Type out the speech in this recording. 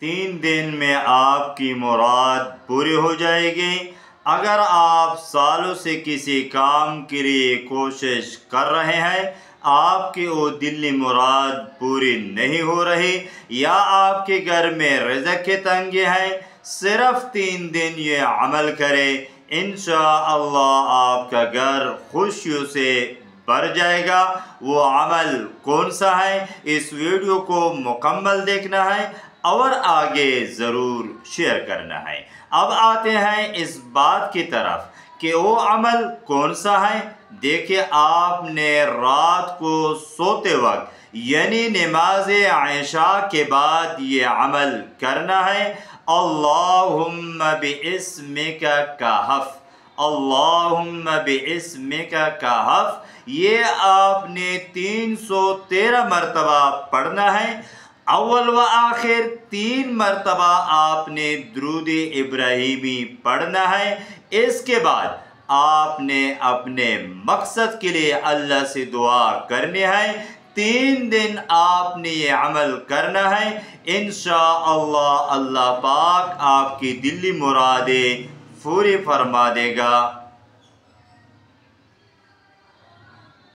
3 دن میں آپ کی مراد پوری ہو جائے گی۔ اگر آپ سالوں سے کسی کام کے لیے کوشش کر رہے ہیں، آپ کی وہ دلی مراد پوری نہیں ہو رہی، یا آپ کے گھر میں رزق کی تنگی ہے، صرف 3 دن یہ عمل کرے، انشاءاللہ آپ کا گھر خوشیوں سے بھر جائے گا۔ وہ عمل کون سا ہے؟ اس ویڈیو کو مکمل دیکھنا ہے اور آگے ضرور شیئر کرنا ہے۔ اب آتے ہیں اس بات کی طرف کہ وہ عمل کون سا ہے۔ دیکھیں، آپ نے رات کو سوتے وقت یعنی نماز عشاء کے بعد یہ عمل کرنا ہے۔ اللہم باسمک کہف، اللہم باسمک کہف، یہ آپ نے 313 مرتبہ پڑھنا ہے۔ اول و آخر 3 مرتبہ آپ نے درود ابراہیمی پڑھنا ہے۔ اس کے بعد آپ نے اپنے مقصد کے لیے اللہ سے دعا کرنی ہے۔ 3 دن آپ نے یہ عمل کرنا ہے، انشاءاللہ اللہ پاک آپ کی دلی مرادیں پوری فرما دے گا۔